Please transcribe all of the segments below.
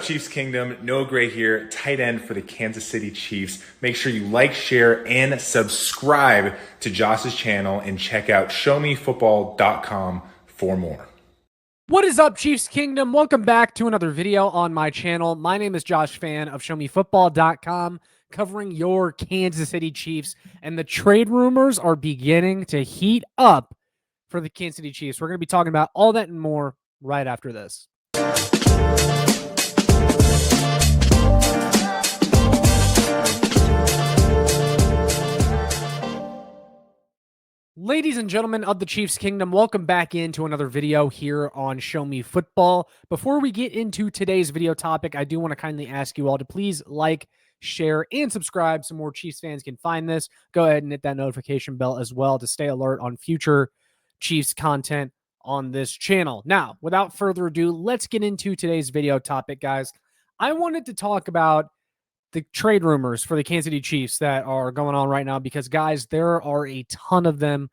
Chiefs Kingdom? Noah Gray here, tight end for the Kansas City Chiefs. Make sure you like, share, and subscribe to Josh's channel and check out showmefootball.com for more. What is up, Chiefs Kingdom? Welcome back to another video on my channel. My name is Josh Fan of showmefootball.com, covering your Kansas City Chiefs, and the trade rumors are beginning to heat up for the Kansas City Chiefs. We're going to be talking about all that and more right after this. Ladies and gentlemen of the Chiefs Kingdom, welcome back into another video here on Show Me Football. Before we get into today's video topic, I do want to kindly ask you all to please like, share, and subscribe so more Chiefs fans can find this. Go ahead and hit that notification bell as well to stay alert on future Chiefs content on this channel. Now, without further ado, let's get into today's video topic, guys. I wanted to talk about the trade rumors for the Kansas City Chiefs that are going on right now because, guys, there are a ton of them,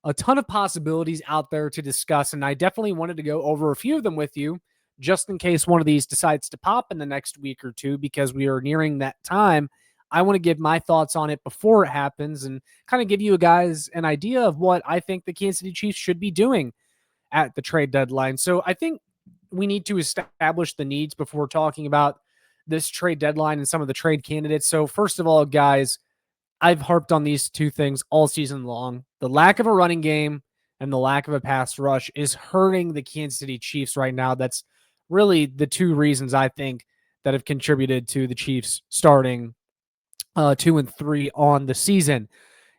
a ton of possibilities out there to discuss, and I definitely wanted to go over a few of them with you just in case one of these decides to pop in the next week or two because we are nearing that time. I want to give my thoughts on it before it happens and kind of give you guys an idea of what I think the Kansas City Chiefs should be doing at the trade deadline. So I think we need to establish the needs before talking about this trade deadline and some of the trade candidates. So first of all, guys, I've harped on these two things all season long. The lack of a running game and the lack of a pass rush is hurting the Kansas City Chiefs right now. That's really the two reasons I think that have contributed to the Chiefs starting 2-3 on the season.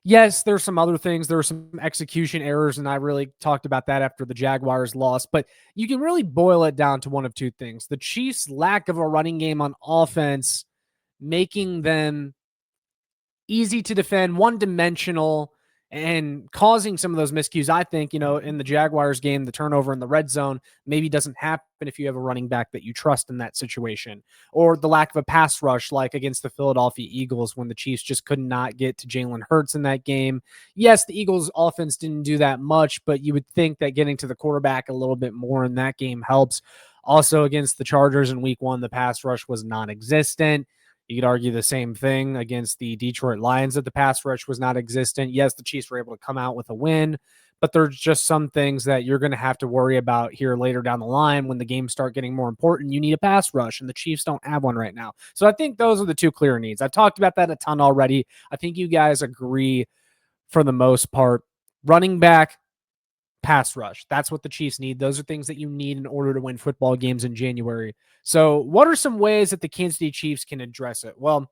Yes, there's some other things. There were some execution errors, and I really talked about that after the Jaguars lost. But you can really boil it down to one of two things. The Chiefs' lack of a running game on offense, making them easy to defend, one-dimensional, and causing some of those miscues. I think, in the Jaguars game, the turnover in the red zone maybe doesn't happen if you have a running back that you trust in that situation. Or the lack of a pass rush like against the Philadelphia Eagles when the Chiefs just could not get to Jalen Hurts in that game. Yes, the Eagles offense didn't do that much, but you would think that getting to the quarterback a little bit more in that game helps. Also against the Chargers in week 1, the pass rush was non-existent. You could argue the same thing against the Detroit Lions that the pass rush was not existent. Yes, the Chiefs were able to come out with a win, but there's just some things that you're going to have to worry about here later down the line when the games start getting more important. You need a pass rush, and the Chiefs don't have one right now. So I think those are the two clear needs. I've talked about that a ton already. I think you guys agree for the most part. Running back, pass rush. That's what the Chiefs need. Those are things that you need in order to win football games in January. So what are some ways that the Kansas City Chiefs can address it? Well,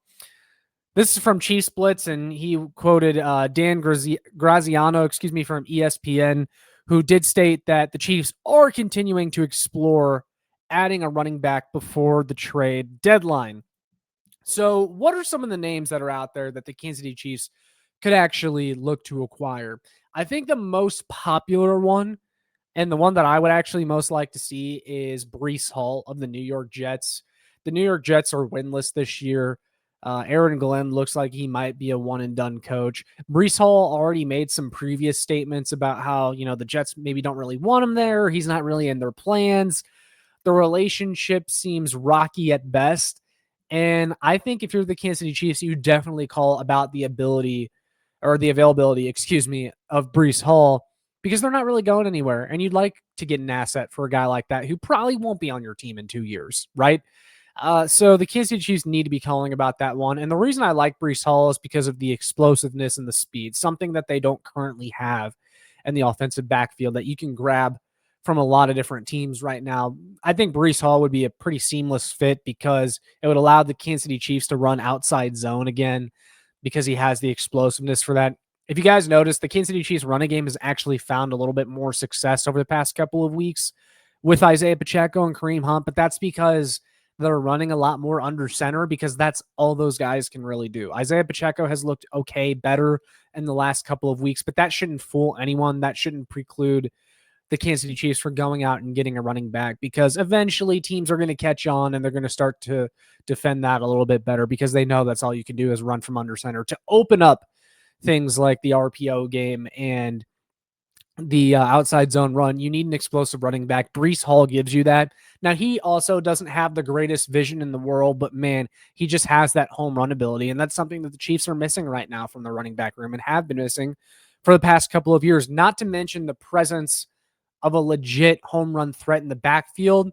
this is from Chiefs Blitz, and he quoted Dan Graziano, from ESPN, who did state that the Chiefs are continuing to explore adding a running back before the trade deadline. So what are some of the names that are out there that the Kansas City Chiefs could actually look to acquire? I think the most popular one, and the one that I would actually most like to see, is Breece Hall of the New York Jets. The New York Jets are winless this year. Aaron Glenn looks like he might be a one-and-done coach. Breece Hall already made some previous statements about how, the Jets maybe don't really want him there. He's not really in their plans. The relationship seems rocky at best. And I think if you're the Kansas City Chiefs, you definitely call about the availability, of Breece Hall, because they're not really going anywhere. And you'd like to get an asset for a guy like that who probably won't be on your team in 2 years, right? So the Kansas City Chiefs need to be calling about that one. And the reason I like Breece Hall is because of the explosiveness and the speed, something that they don't currently have in the offensive backfield that you can grab from a lot of different teams right now. I think Breece Hall would be a pretty seamless fit because it would allow the Kansas City Chiefs to run outside zone again because he has the explosiveness for that. If you guys notice, the Kansas City Chiefs running game has actually found a little bit more success over the past couple of weeks with Isaiah Pacheco and Kareem Hunt, but that's because they're running a lot more under center because that's all those guys can really do. Isaiah Pacheco has looked okay, better in the last couple of weeks, but that shouldn't fool anyone. That shouldn't preclude the Kansas City Chiefs from going out and getting a running back because eventually teams are going to catch on and they're going to start to defend that a little bit better because they know that's all you can do is run from under center to open up things like the RPO game and the outside zone run. You need an explosive running back. Breece Hall gives you that. Now, he also doesn't have the greatest vision in the world, but man, he just has that home run ability. And that's something that the Chiefs are missing right now from the running back room and have been missing for the past couple of years, not to mention the presence of a legit home run threat in the backfield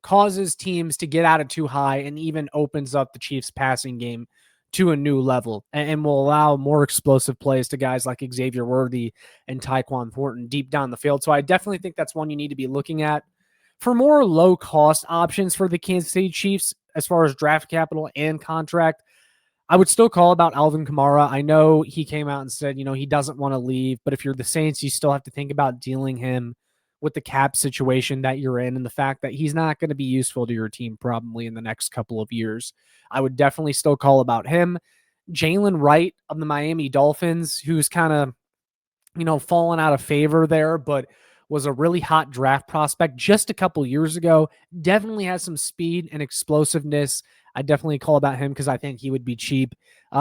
causes teams to get out of too high and even opens up the Chiefs passing game to a new level and will allow more explosive plays to guys like Xavier Worthy and Tyquan Thornton deep down the field. So I definitely think that's one you need to be looking at. For more low cost options for the Kansas City Chiefs, as far as draft capital and contract, I would still call about Alvin Kamara. I know he came out and said, he doesn't want to leave, but if you're the Saints, you still have to think about dealing him with the cap situation that you're in and the fact that he's not going to be useful to your team probably in the next couple of years. I would definitely still call about him. Jalen Wright of the Miami Dolphins, who's kind of, fallen out of favor there, but was a really hot draft prospect just a couple years ago. Definitely has some speed and explosiveness. I definitely call about him because I think he would be cheap.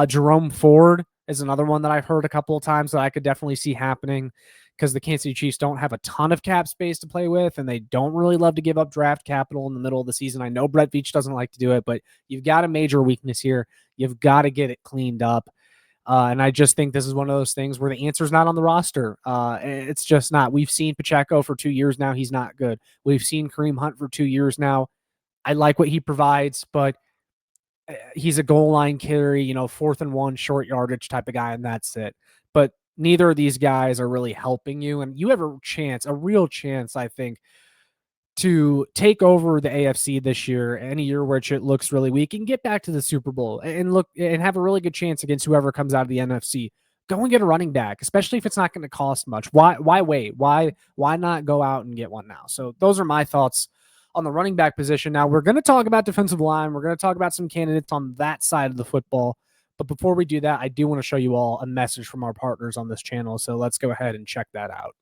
Jerome Ford is another one that I've heard a couple of times that I could definitely see happening because the Kansas City Chiefs don't have a ton of cap space to play with, and they don't really love to give up draft capital in the middle of the season. I know Brett Veach doesn't like to do it, but you've got a major weakness here. You've got to get it cleaned up. And I just think this is one of those things where the answer's not on the roster. It's just not. We've seen Pacheco for 2 years now. He's not good. We've seen Kareem Hunt for 2 years now. I like what he provides, but he's a goal line carry, 4th and 1 short yardage type of guy, and that's it. But neither of these guys are really helping you. And you have a real chance, I think, to take over the AFC this year, any year which it looks really weak, and get back to the Super Bowl and look and have a really good chance against whoever comes out of the NFC. Go and get a running back, especially if it's not going to cost much. Why wait? Why not go out and get one now? So those are my thoughts on the running back position. Now we're going to talk about defensive line. We're going to talk about some candidates on that side of the football. But before we do that, I do want to show you all a message from our partners on this channel. So let's go ahead and check that out.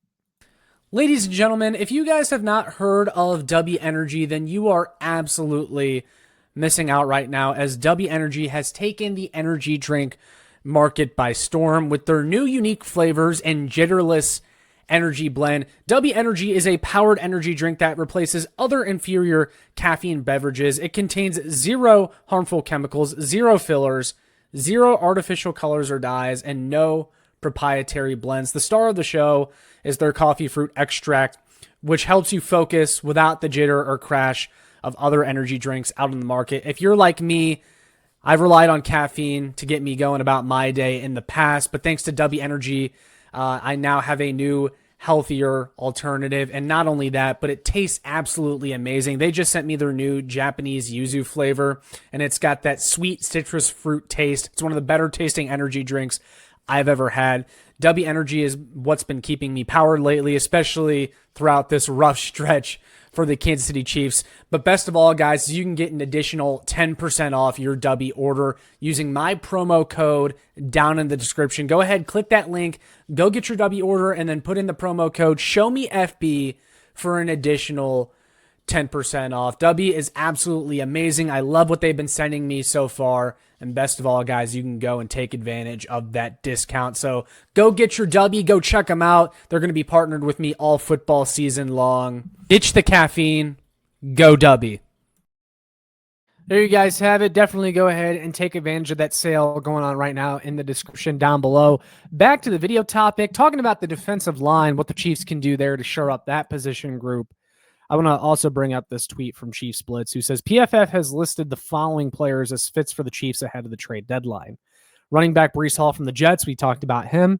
Ladies and gentlemen, if you guys have not heard of W Energy, then you are absolutely missing out right now, as W Energy has taken the energy drink market by storm with their new unique flavors and jitterless energy blend. W Energy is a powered energy drink that replaces other inferior caffeine beverages. It contains 0 harmful chemicals, 0 fillers, 0 artificial colors or dyes, and no proprietary blends. The star of the show is their coffee fruit extract, which helps you focus without the jitter or crash of other energy drinks out in the market. If you're like me, I've relied on caffeine to get me going about my day in the past, but thanks to W Energy, I now have a new, healthier alternative. And not only that, but it tastes absolutely amazing. They just sent me their new Japanese yuzu flavor, and it's got that sweet citrus fruit taste. It's one of the better tasting energy drinks I've ever had. W Energy is what's been keeping me powered lately, especially throughout this rough stretch for the Kansas City Chiefs. But best of all, guys, you can get an additional 10% off your W order using my promo code down in the description. Go ahead, click that link, go get your W order, and then put in the promo code SHOWMEFB for an additional 10% off. W is absolutely amazing. I love what they've been sending me so far. And best of all, guys, you can go and take advantage of that discount. So go get your W. Go check them out. They're going to be partnered with me all football season long. Ditch the caffeine. Go W. There you guys have it. Definitely go ahead and take advantage of that sale going on right now in the description down below. Back to the video topic, talking about the defensive line, what the Chiefs can do there to shore up that position group. I want to also bring up this tweet from Chiefs Blitz, who says PFF has listed the following players as fits for the Chiefs ahead of the trade deadline. Running back Breece Hall from the Jets, we talked about him.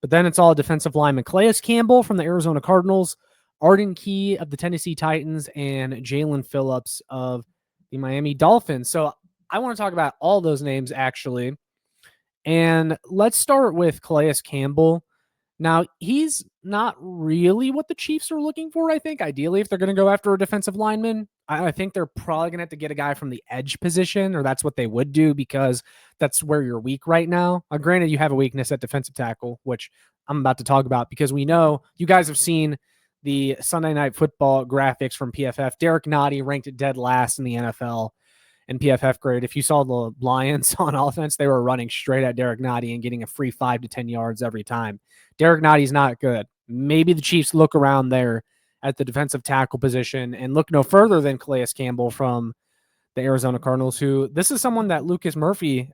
But then it's all defensive lineman Calais Campbell from the Arizona Cardinals, Arden Key of the Tennessee Titans, and Jalen Phillips of the Miami Dolphins. So I want to talk about all those names, actually. And let's start with Calais Campbell. Now, he's not really what the Chiefs are looking for, I think. Ideally, if they're going to go after a defensive lineman, I think they're probably going to have to get a guy from the edge position, or that's what they would do, because that's where you're weak right now. Granted, you have a weakness at defensive tackle, which I'm about to talk about, because we know you guys have seen the Sunday Night Football graphics from PFF. Derek Nottie ranked dead last in the NFL in PFF grade. If you saw the Lions on offense, they were running straight at Derek Nottie and getting a free 5 to 10 yards every time. Derek Nottie's not good. Maybe the Chiefs look around there at the defensive tackle position and look no further than Calais Campbell from the Arizona Cardinals, who this is someone that Lucas Murphy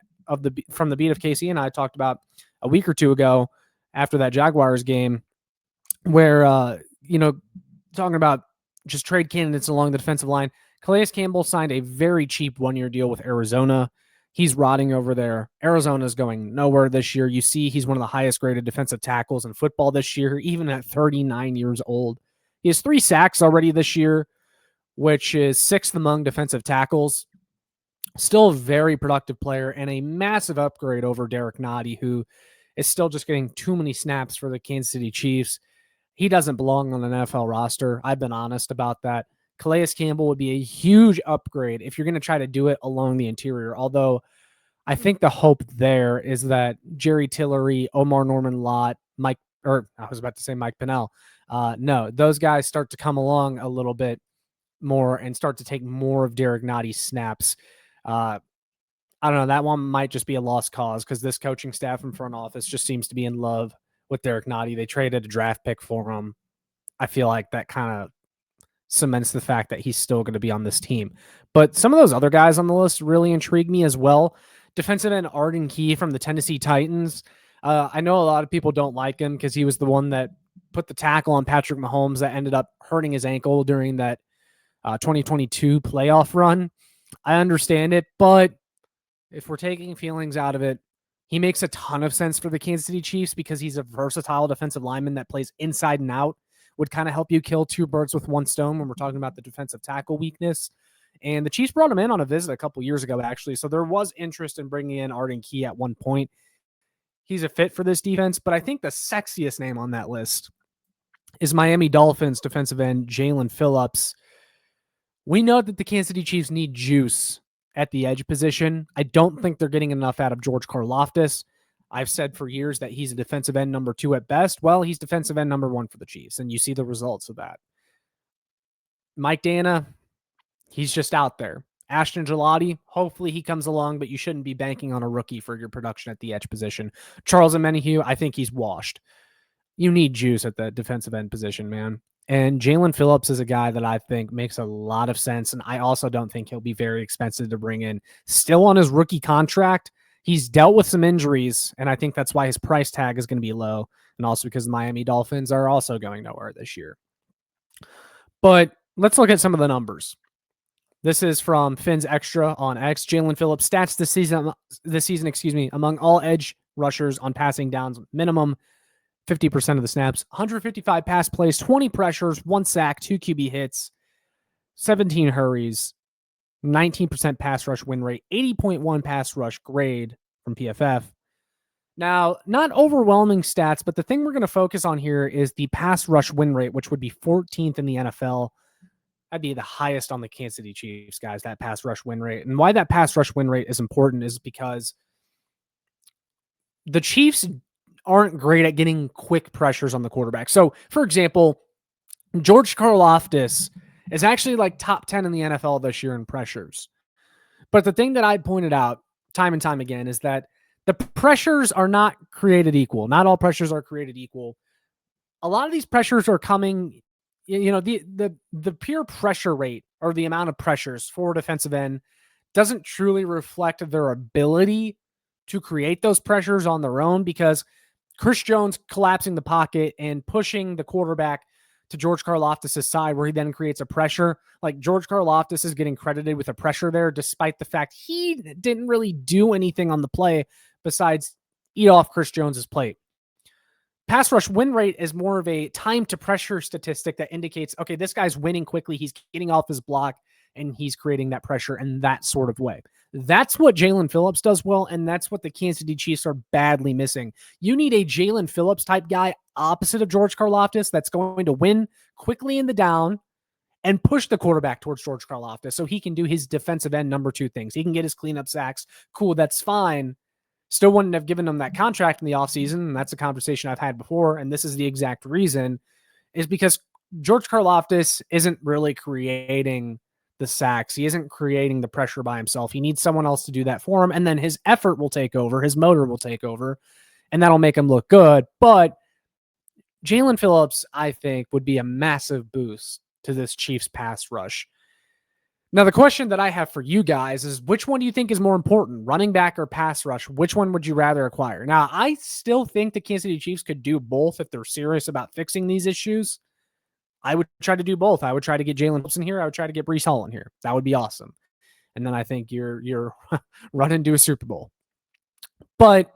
from the beat of KC and I talked about a week or two ago after that Jaguars game, where talking about just trade candidates along the defensive line. Calais Campbell signed a very cheap 1-year deal with Arizona. He's rotting over there. Arizona's going nowhere this year. You see, he's one of the highest graded defensive tackles in football this year, even at 39 years old. He has 3 sacks already this year, which is 6th among defensive tackles. Still a very productive player and a massive upgrade over Derek Nottie, who is still just getting too many snaps for the Kansas City Chiefs. He doesn't belong on an NFL roster. I've been honest about that. Calais Campbell would be a huge upgrade if you're going to try to do it along the interior. Although I think the hope there is that Jerry Tillery, Omar Norman-Lott, Mike Pennell. No, those guys start to come along a little bit more and start to take more of Derek Nottie's snaps. I don't know. That one might just be a lost cause because this coaching staff and front office just seems to be in love with Derek Nottie. They traded a draft pick for him. I feel like that kind of cements the fact that he's still going to be on this team. But some of those other guys on the list really intrigue me as well. Defensive end Arden Key from the Tennessee Titans. I know a lot of people don't like him because he was the one that put the tackle on Patrick Mahomes that ended up hurting his ankle during that 2022 playoff run. I understand it, but if we're taking feelings out of it, he makes a ton of sense for the Kansas City Chiefs because he's a versatile defensive lineman that plays inside and out, would kind of help you kill 2 birds with 1 stone when we're talking about the defensive tackle weakness. And the Chiefs brought him in on a visit a couple years ago, actually. So there was interest in bringing in Arden Key at one point. He's a fit for this defense, but I think the sexiest name on that list is Miami Dolphins defensive end Jalen Phillips. We know that the Kansas City Chiefs need juice at the edge position. I don't think they're getting enough out of George Karlaftis. I've said for years that he's a defensive end number 2 at best. Well, he's defensive end number 1 for the Chiefs, and you see the results of that. Mike Dana, he's just out there. Ashton Gelati, hopefully he comes along, but you shouldn't be banking on a rookie for your production at the edge position. Charles Omenihu, I think he's washed. You need juice at the defensive end position, man. And Jalen Phillips is a guy that I think makes a lot of sense, and I also don't think he'll be very expensive to bring in. Still on his rookie contract, he's dealt with some injuries, and I think that's why his price tag is going to be low, and also because the Miami Dolphins are also going nowhere this year. But let's look at some of the numbers. This is from Finn's Extra on X. Jalen Phillips stats this season, among all edge rushers on passing downs, minimum 50% of the snaps, 155 pass plays, 20 pressures, 1 sack, 2 QB hits, 17 hurries, 19% pass rush win rate, 80.1 pass rush grade from PFF. Now, not overwhelming stats, but the thing we're going to focus on here is the pass rush win rate, which would be 14th in the NFL. That'd be the highest on the Kansas City Chiefs, guys, that pass rush win rate. And why that pass rush win rate is important is because the Chiefs aren't great at getting quick pressures on the quarterback. So, for example, George Karlaftis is actually like top 10 in the NFL this year in pressures. But the thing that I pointed out time and time again is that the pressures are not created equal. Not all pressures are created equal. A lot of these pressures are coming, the pure pressure rate or the amount of pressures for defensive end doesn't truly reflect their ability to create those pressures on their own, because Chris Jones collapsing the pocket and pushing the quarterback to George Karlaftis' side where he then creates a pressure. Like George Karlaftis is getting credited with a pressure there, despite the fact he didn't really do anything on the play besides eat off Chris Jones's plate. Pass rush win rate is more of a time to pressure statistic that indicates, okay, this guy's winning quickly. He's getting off his block and he's creating that pressure in that sort of way. That's what Jalen Phillips does well, and that's what the Kansas City Chiefs are badly missing. You need a Jalen Phillips type guy opposite of George Karlaftis that's going to win quickly in the down and push the quarterback towards George Karlaftis so he can do his defensive end number 2 things. He can get his cleanup sacks. Cool, that's fine. Still wouldn't have given him that contract in the offseason, and that's a conversation I've had before, and this is the exact reason, is because George Karlaftis isn't really creating the sacks. He isn't creating the pressure by himself. He needs someone else to do that for him. And then his effort will take over. His motor will take over. And that'll make him look good. But Jalen Phillips, I think, would be a massive boost to this Chiefs pass rush. Now, the question that I have for you guys is, which one do you think is more important, running back or pass rush? Which one would you rather acquire? Now, I still think the Kansas City Chiefs could do both if they're serious about fixing these issues. I would try to do both. I would try to get Jalen Phillips in here. I would try to get Breece Hall in here. That would be awesome. And then I think you're running to a Super Bowl. But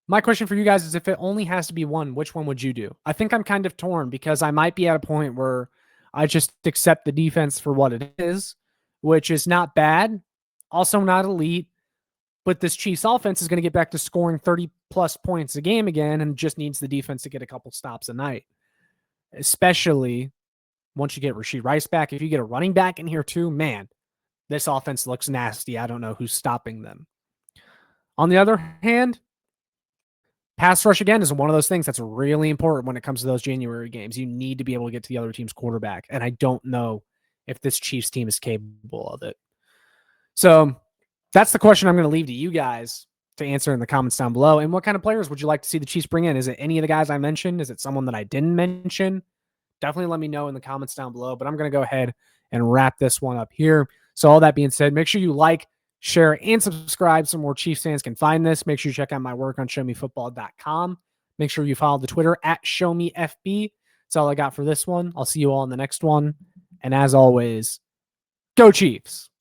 my question for you guys is, if it only has to be one, which one would you do? I think I'm kind of torn because I might be at a point where I just accept the defense for what it is, which is not bad, also not elite, but this Chiefs offense is going to get back to scoring 30-plus points a game again and just needs the defense to get a couple stops a night, especially once you get Rashee Rice back. If you get a running back in here too, man, this offense looks nasty. I don't know who's stopping them. On the other hand, pass rush, again, is one of those things that's really important when it comes to those January games. You need to be able to get to the other team's quarterback, and I don't know if this Chiefs team is capable of it. So that's the question I'm going to leave to you guys to answer in the comments down below. And what kind of players would you like to see the Chiefs bring in? Is it any of the guys I mentioned? Is it someone that I didn't mention? Definitely let me know in the comments down below. But I'm going to go ahead and wrap this one up here. So all that being said, make sure you like, share, and subscribe so more Chiefs fans can find this. Make sure you check out my work on showmefootball.com. Make sure you follow the Twitter at showmefb. That's all I got for this one. I'll see you all in the next one. And as always, go Chiefs.